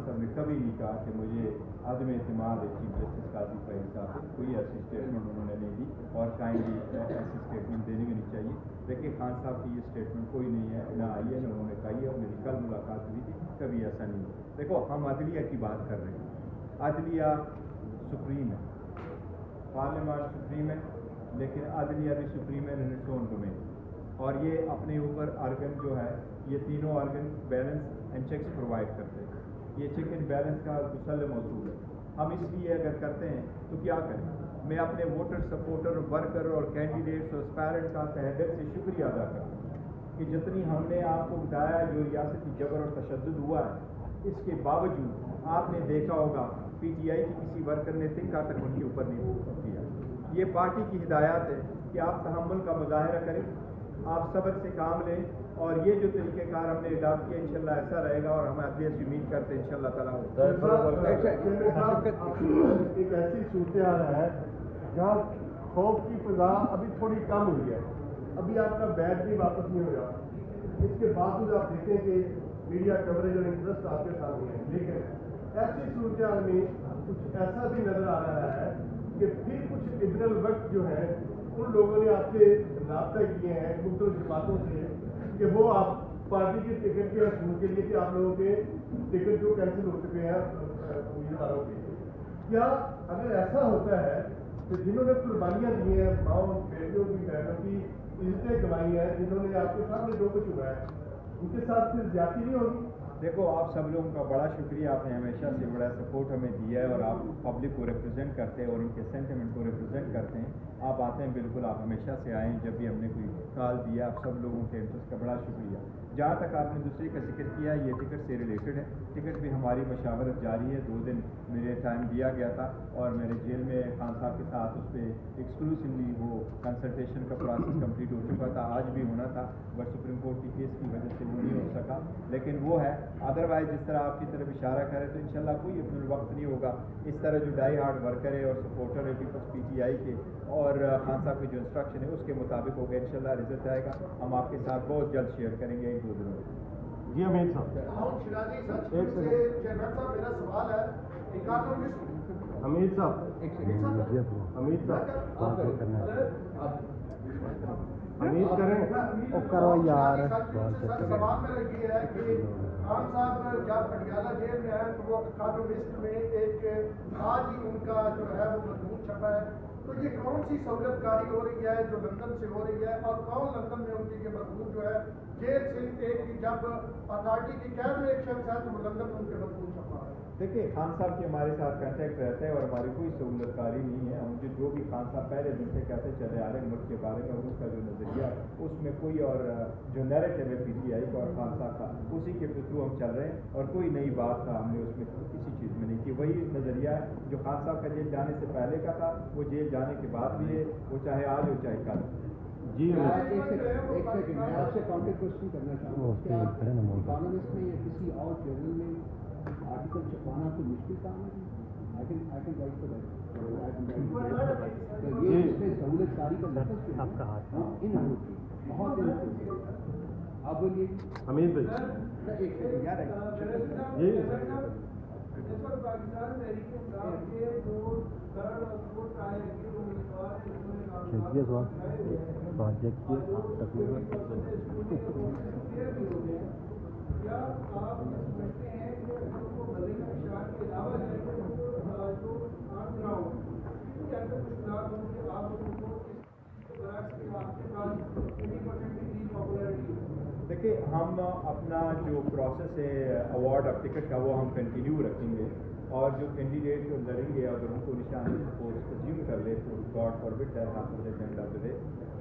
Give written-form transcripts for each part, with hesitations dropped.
साहब ने कभी नहीं कहा कि मुझे आदम एतमाद है चीफ जस्टिस काजी फैज साहब से, कोई ऐसी स्टेटमेंट उन्होंने नहीं दी और काइंडली ऐसी स्टेटमेंट देनी भी नहीं चाहिए। देखिए खान साहब की ये स्टेटमेंट कोई नहीं है, ना आई है, ना उन्होंने कही है, और मेरी कल मुलाकात हुई थी, कभी ऐसा नहीं है। देखो हम अदलिया की बात कर रहे हैं, अदलिया सुप्रीम है, पार्लियामान सुप्रीम है, लेकिन अदलिया भी सुप्रीम है इन इट्स ओन डोमेन, और ये अपने ऊपर आर्गन जो है, ये तीनों organ balance and checks provide करते हैं। ये चेक एंड बैलेंस का मुसल्लम मौजूद है। हम इसलिए अगर करते हैं तो क्या करें? मैं अपने वोटर, सपोर्टर, वर्कर और कैंडिडेट्स और एस्पायरेंट का तहे दिल से शुक्रिया अदा करता हूँ कि जितनी हमने आपको बताया जो रियासती जबर और तशद्दुद हुआ है, इसके बावजूद आपने देखा होगा PTI की किसी वर्कर ने तिनका तक उनके ऊपर नहीं किया। ये पार्टी की हिदायत है कि आप तहम्मुल का मुजाहरा करें, आप सब्र से काम लें, और ये जो तरीक़ेकार हमने अडॉप्ट किया इंशाल्लाह ऐसा रहेगा, और हम अदलिया से उम्मीद करते हैं इंशाल्लाह ताला। एक ऐसी सूरत है जहाँ खौफ की फजा अभी थोड़ी कम हुई है, अभी आपका बैच भी वापस नहीं हो रहा, इसके बावजूद आप देखें कि मीडिया कवरेज और इंटरेस्ट आपके सामने है, लेकिन ऐसी सूरत में कुछ ऐसा भी नजर आ रहा है कि फिर कुछ लिबरल वक्त जो है उन लोगों ने आपसे रब्ता किए हैं मुख्तलिफ जमातों से कि वो आप पार्टी के टिकट के असूल के लिए कि आप लोगों के टिकट जो कैंसिल हो चुके हैं उम्मीदवारों के, क्या अगर ऐसा होता है तो जिन्होंने कुर्बानियाँ दी हैं, माओ बेटियों की, बहनों की इज्जतें गंवाई हैं, जिन्होंने आपके सामने जो कुछ हुआ है, उनके साथ फिर ज्यादती नहीं होगी? देखो आप सब लोगों का बड़ा शुक्रिया, आपने हमेशा से बड़ा सपोर्ट हमें दिया है, और आप पब्लिक को रिप्रेजेंट करते हैं और उनके सेंटिमेंट को रिप्रेजेंट करते हैं। आप आते हैं, बिल्कुल आप हमेशा से आएँ, जब भी हमने कोई कॉल दिया, आप सब लोगों के इंटरेस्ट का बड़ा शुक्रिया। जहाँ तक आपने दूसरे का जिक्र किया, ये टिकट से रिलेटेड है, टिकट भी हमारी मशावरत जारी है। 2 दिन मेरे टाइम दिया गया था, और मेरे जेल में खान साहब के साथ उस पर एक्सक्लूसिवली वो कंसल्टेशन का प्रोसेस कंप्लीट हो चुका था, आज भी होना था, बट सुप्रीम कोर्ट की केस की वजह से वो नहीं हो सका, लेकिन वो है। अदरवाइज जिस तरह आपकी तरफ इशारा करे तो इंशाल्लाह कोई अपने वक्त नहीं होगा। इस तरह जो डाई हार्ड वर्कर है और सपोर्टर है पीपल्स PTI के, और खान साहब की जो इंस्ट्रक्शन है उसके मुताबिक होगा, इंशाल्लाह रिजल्ट आएगा, हम आपके साथ बहुत जल्द शेयर करेंगे 1-2 दिनों में। जी अमीर साहब, मेरा सवाल है, अमीर साहब अमीर करें और करो यार। सवाल मेरा ये है कि खान साहब जब पटियाला जेल में है तो वो इकोनॉमिस्ट में एक आज ही उनका जो है वो मजमून छपा है, तो ये कौन सी सहूलतकारी हो रही है जो लंदन से हो रही है, और कौन लंदन में उनकी ये मजमून जो है जेल से एक जब अथॉरिटी की कैद में एक शख्स है तो वो लंदन में उनके मजमून छपा है? देखिए खान साहब की हमारे साथ कांटेक्ट रहता है और हमारी कोई सहूलतकारी नहीं है। हम जो भी खान साहब पहले दिन से कहते चले आ रहे हैं मुल्क के बारे में, उसका जो नज़रिया उसमें कोई और जो नैरेटिव है PTI का और खान साहब का, उसी के थ्रू हम चल रहे हैं, और कोई नई बात था हमने उसमें किसी चीज़ में नहीं की। वही नज़रिया है जो खान साहब का जेल जाने से पहले का था, वो जेल जाने के बाद भी है, वो चाहे आज हो चाहे कल। जी एक सेकंड मैं आपसे काउंटर क्वेश्चन करना चाहूँगा, क्या इकोनॉमिस्ट में या किसी और जर्नल में आर्टिकल छपवाना तो मुश्किल काम है? I can write for that, ये इसमें सहूलतकारी का मतलब आपका हाथ इन बहुत अब बोलिए अमीर भाई। एक सेकंड यार जी क्या आप समझते हैं कि उनको मदनी इश्तिहार के अलावा जो ऑन ग्राउंड के अंदर कुछ खिलाफ होंगे, आप उनको आपके पास 20% की पॉपुलरिटी? देखिए हम अपना जो प्रोसेस है अवार्ड ऑफ टिकट का वो हम कंटिन्यू रखेंगे, और जो कैंडिडेट जो लड़ेंगे अगर उनको निशान पोस्ट अज्यूम कर ले तो God forbid that happens at the end of the day,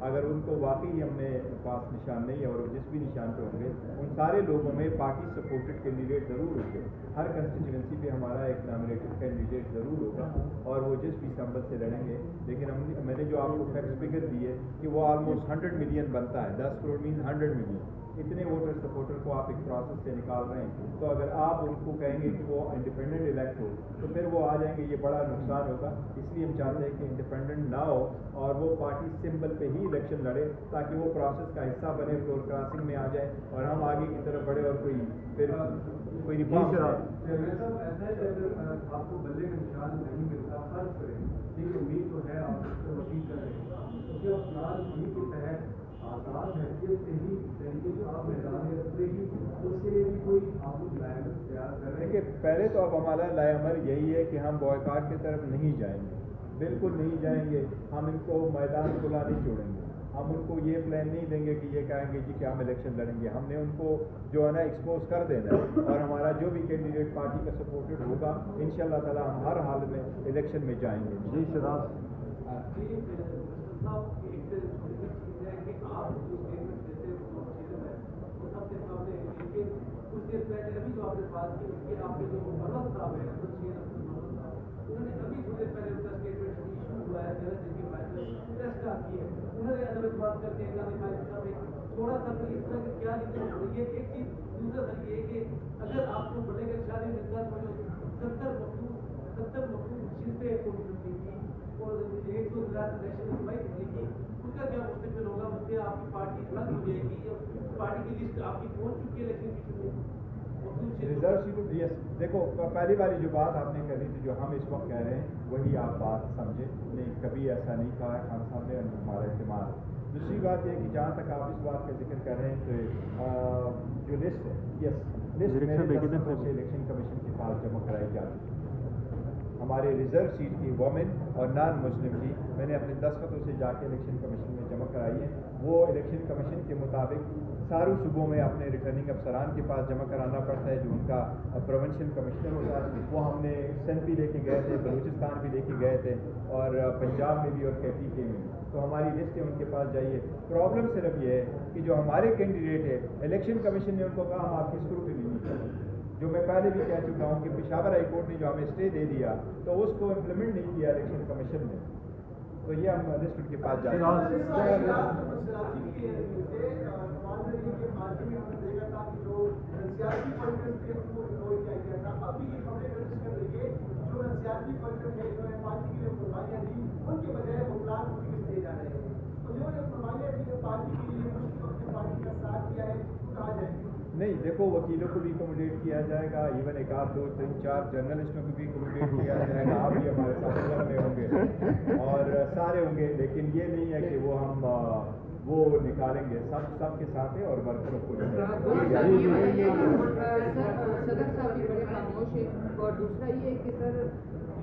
अगर उनको वाकई हमने पास निशान नहीं है और जिस भी निशान पे होंगे उन सारे लोगों में पार्टी सपोर्टेड कैंडिडेट ज़रूर होंगे। हर कंस्टिट्यूंसी पे हमारा एक नॉमिनेटेड कैंडिडेट ज़रूर होगा और वो जिस भी संबल से लड़ेंगे। लेकिन मैंने जो आपको फैक्ट फिगर दी है कि वो ऑलमोस्ट 100 मिलियन बनता है, 10 करोड़ मीन 100 मिलियन, इतने वोटर सपोर्टर को आप एक प्रोसेस से निकाल रहे हैं, तो अगर आप उनको कहेंगे कि वो इंडिपेंडेंट इलेक्ट हो तो फिर वो आ जाएंगे, ये बड़ा नुकसान होगा। इसलिए हम चाहते हैं कि इंडिपेंडेंट ना हो और वो पार्टी सिंबल पे ही इलेक्शन लड़े, ताकि वो प्रोसेस का हिस्सा बने, फ्लोर क्रॉसिंग में आ जाए और हम आगे की तरफ बढ़े और कोई फिर کوئی ریفارم ہے۔ ایسا ہے کہ اگر آپ کو بلے کا نشان نہیں ملتا فرض کریں لیکن امید تو ہے آپ اس کو وسیع کر رہے ہیں تو کیا افراد انہیں کے تحت آزاد حیثیت سے ہی طریقے جو آپ میدان رکھتے ہی اس کے لیے بھی کوئی آپ لائن تیار کر رہے ہیں؟ دیکھیے پہلے تو اب ہمارا لائے عمل یہی ہے کہ ہم بوائکاٹ کی طرف نہیں جائیں گے، بالکل نہیں جائیں گے، ہم ان کو میدان کھلا نہیں چھوڑیں گے، ہم ان کو یہ پلان نہیں دیں گے کہ یہ کہیں گے جی کہ ہم الیکشن لڑیں گے، ہم نے ان کو جو ہے نا ایکسپوز کر دینا ہے، اور ہمارا جو بھی کینڈیڈیٹ پارٹی کا سپورٹڈ ہوگا انشاءاللہ تعالی ہم ہر حال میں الیکشن میں جائیں گے۔ جی شراز کچھ دیر پہلے ابھی جو آپ نے بات کی کہ آپ کے جو مرد صاحب ہیں انہوں نے ابھی تھوڑی دیر پہلے ان کا اسٹیٹمنٹ ایشو ہوا ہے جن کی پریس کا کی ہے، انہوں نے عدم بات کرتے ہیں تھوڑا سا اس طرح کی کیا دقت ہو رہی ہے۔ ایک چیز دوسرا سر یہ کہ اگر آپ کو بڑے کا شادی ملتا تو جو 70 مخصوص شرطیں کو ملتی تھی اور 100 الیکشن کی ان کا کیا مستقبل ہوگا؟ اس سے آپ کی پارٹی الگ ہو جائے گی، پارٹی کی لسٹ آپ کی پہنچ چکی ہے الیکشن کی ریزرو سیٹ؟ یس، دیکھو پہلی والی جو بات آپ نے کری تھی جو ہم اس وقت کہہ رہے ہیں وہی آپ بات سمجھے، نہیں کبھی ایسا نہیں کہا ہے خان صاحب نے، ہمارا اعتماد۔ دوسری بات یہ کہ جہاں تک آپ اس بات کا ذکر کر رہے ہیں کہ جو لسٹ ہے، یس لسٹ میرے دستخطوں سے الیکشن کمیشن کے پاس جمع کرائی جاتی ہے، ہمارے ریزرو سیٹ کی وومن اور نان مسلم کی میں نے اپنے دستخطوں سے جا کے الیکشن کمیشن میں جمع کرائی ہے، وہ الیکشن کمیشن کے مطابق ساروں صوبوں میں اپنے ریٹرننگ افسران کے پاس جمع کرانا پڑتا ہے جو ان کا پروونشل کمشنر ہوتا ہے، وہ ہم نے سندھ بھی لے کے گئے تھے، بلوچستان بھی لے کے گئے تھے، اور پنجاب میں بھی اور KP کے میں، تو ہماری لسٹیں ان کے پاس جائیے۔ پرابلم صرف یہ ہے کہ جو ہمارے کینڈیڈیٹ ہے الیکشن کمیشن نے ان کو کہا ہم آپ کی اسکروٹنی نہیں کریں، جو میں پہلے بھی کہہ چکا ہوں کہ پشاور ہائی کورٹ نے جو ہمیں اسٹے دے دیا تو اس کو امپلیمنٹ نہیں کیا الیکشن کمیشن نے، تو یہ ہم لسٹ ان کے پاس جائیں نہیں، دیکھو وکیلوں کو بھی اکوموڈیٹ کیا جائے گا، ایون ایک آدھ 2 3 4 جرنلسٹوں کو بھی اکوموڈیٹ کیا جائے گا، آپ بھی ہمارے ساتھ نظر میں ہوں گے اور سارے ہوں گے، لیکن یہ نہیں ہے کہ وہ ہم وہ نکالیں گے، سب کے ساتھ ہے اور ورکروں کو صدر صاحب بھی بڑے خاموش ہیں، اور دوسرا یہ ہے کہ سر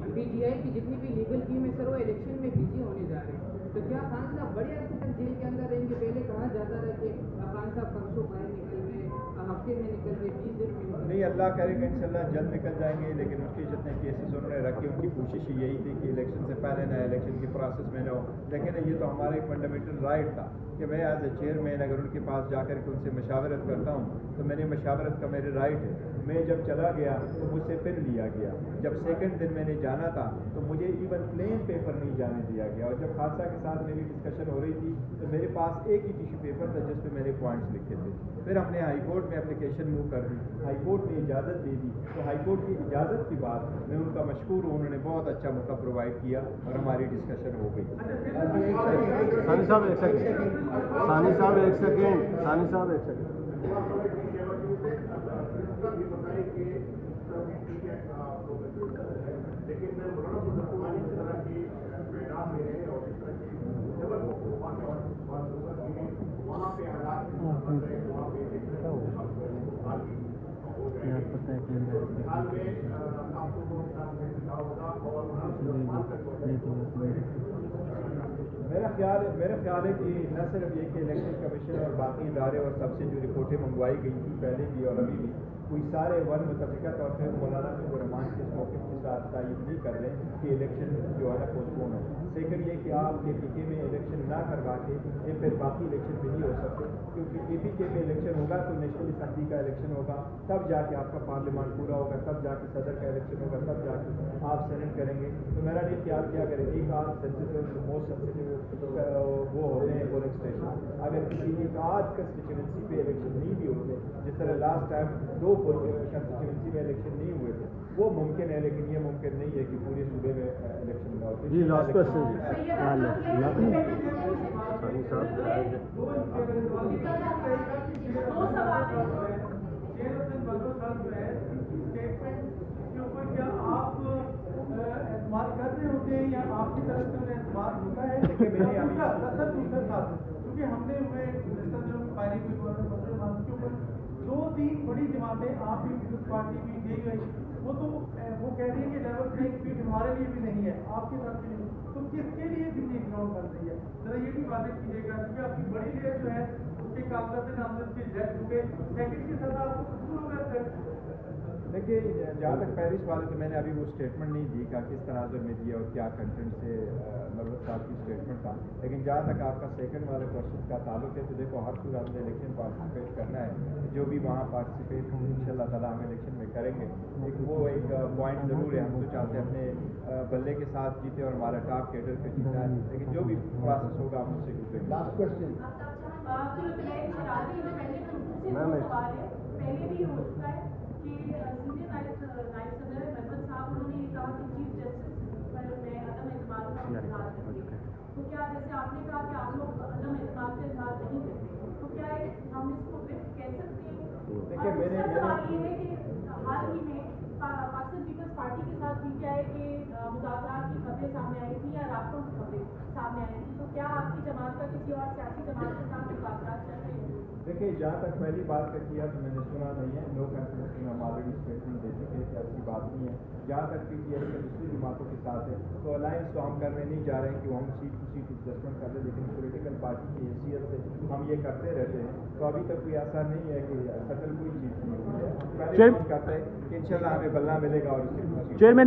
PGI کی جتنی بھی لیگل ٹیم ہے سر وہ الیکشن میں بزی ہونے جا رہے ہیں، تو کیا خان صاحب بڑے عرصے تک جیل کے اندر رہیں گے؟ پہلے کہا جاتا رہا کہ خان صاحب پرسوں باہر نکل گئے، ہفتے میں نکل گئے، 20 دن میں نہیں، اللہ کرے گا انشاءاللہ جلد نکل جائیں گے، لیکن اس کے جتنے کیسز انہوں نے رکھے ان کی کوشش یہی تھی کہ الیکشن سے پہلے نہ الیکشن کی پروسیس میں نہ ہو، لیکن یہ تو ہمارا ایک فنڈامنٹل رائٹ تھا کہ میں ایز اے چیئرمین اگر ان کے پاس جا کر کے ان سے مشاورت کرتا ہوں تو میں نے مشاورت کا میرے رائٹ ہے، میں جب چلا گیا تو مجھ سے پن لیا گیا، جب سیکنڈ دن میں نے جانا تھا تو مجھے ایون پلین پیپر نہیں جانے دیا گیا، اور جب خالصہ کے ساتھ میری ڈسکشن ہو رہی تھی تو میرے پاس ایک ہی ٹیشو پیپر تھا جس پہ میں نے پوائنٹس لکھے تھے، پھر ہم نے ہائی کورٹ میں اپلیکیشن موو کر دی، ہائی کورٹ نے اجازت دے دی، تو ہائی کورٹ کی اجازت کے بعد میں ان کا مشکور ہوں، انہوں نے بہت اچھا موقع پرووائڈ کیا اور ہماری ڈسکشن ہو گئی۔ ثانی صاحب ایک سیکنڈ، ثانی صاحب ایک سیکنڈ، ثانی صاحب ایک سیکنڈ۔ میرا خیال ہے کہ نہ صرف یہ کہ الیکشن کمیشن اور باقی ادارے اور سب سے جو رپورٹیں منگوائی گئی تھی پہلے بھی اور ابھی بھی کوئی سارے ون متفقہ طور پہ مولانا فضل الرحمان کے اس موقف کے ساتھ تائید نہیں کر رہے کہ الیکشن جو ہے نا پوسٹ پون ہو۔ سیکنڈ یہ کہ آپ KPK میں الیکشن نہ کروا کے پھر باقی الیکشن بھی نہیں ہو سکتے، کیونکہ KPK میں الیکشن ہوگا تو نیشنل اسمبلی کا الیکشن ہوگا، تب جا کے آپ کا پارلیمان پورا ہوگا، تب جا کے صدر کا الیکشن ہوگا، تب جا کے آپ سینٹ کریں گے۔ تو میرا یہ خیال کیا کرے ایک آدھ سینسیٹیو موسٹ سینسیٹیو وہ ہوتے ہیں پولنگ اسٹیشن، اگر کسی ایک آدھ کنسٹیچوئنسی پہ الیکشن نہیں بھی ہوتے، جس طرح لاسٹ ٹائم 2 کنسٹیچوئنسی میں الیکشن نہیں ہوئے تھے، وہ ممکن ہے، لیکن یہ ممکن نہیں ہے کہ پورے صوبے میں الیکشن نہ ہوتے۔ جی لاسٹ کوشچن جو ہے होते हैं या आपकी तरफ से उन्हें एतबार होता है? देखिए, मैंने अभी- दूसरा साथ क्योंकि हमने हुए गुज़श्ता दिनों में फायरिंग हुई के ऊपर 2-3 बड़ी जमातें आप भी पीपल्स पार्टी भी गई गई वो कह रही है कि लेवल प्लेइंग फील्ड हमारे लिए भी नहीं है, आपके साथ भी नहीं, तो किसके लिए दिल्ली ग्राउंड बन रही है? जरा ये भी वादे कीजिएगा क्योंकि आपकी बड़ी लीडर जो है उसके कागजात नामजद के जज हुए, सेकंड के साथ आपको कबूल हो गया। देखिए, जहाँ तक पहली सवाल है तो मैंने अभी वो स्टेटमेंट नहीं दी कि किस तनाजुर में दिया और क्या कंटेंट से नरवत साहब की स्टेटमेंट था, लेकिन जहाँ तक आपका सेकंड वाले क्वेश्चन का ताल्लुक है तो देखो हर सूरत में इलेक्शन पार्टिसिपेट करना है, जो भी वहाँ पार्टिसिपेट हम इंशाल्लाह ताला हम इलेक्शन में करेंगे। एक पॉइंट ज़रूर है, हम तो चाहते हैं अपने बल्ले के साथ जीते और हमारा टॉप कैडर पे जीतना है, लेकिन जो भी प्रोसेस होगा हम उससे गुजरेंगे। लास्ट क्वेश्चन पहले भी हो चुका है कि सीनियर नायब सदर मेहमद साहब उन्होंने ये कहा कि चीफ जस्टिस पर मैं अदम एतमाद का इजहार करती हूँ। तो क्या जैसे आपने कहा कि आप लोग अदम एतमाद का इजहार नहीं करते, तो क्या हम इसको फिर कह सकते हैं? देखिए, और मेरे- दूसरा सवाल ये है कि हाल ही में पाकिस्तान पीपल्स पार्टी के साथ पीटीआई के मुज़ाकरात की खबरें सामने आई थी या राब्तों की खबरें सामने आई थी, तो क्या आपकी जमात का किसी और सियासी जमात के साथ मुज़ाकरात चल रहे हैं? देखिए, जहाँ तक पहली बात का किया तो मैंने सुना नहीं है, नो कॉन्फिडेंस में हम ऑलरेडी स्टेटमेंट दे चुके हैं कि ऐसी बात नहीं है। जहाँ तक पीटीआई के दूसरी जमातों के साथ है तो अलायंस तो हम करने नहीं जा रहे हैं कि वो हम सीट टू सीट एडजस्टमेंट कर रहे, लेकिन पॉलिटिकल पार्टी की हैसियत से हम ये करते रहते हैं। तो अभी तक कोई ऐसा नहीं है कि सटल कोई चीज़ नहीं हुई है, पहले हम करते हैं कि इंशाल्लाह हमें बल्ला मिलेगा और इससे चेयरमैन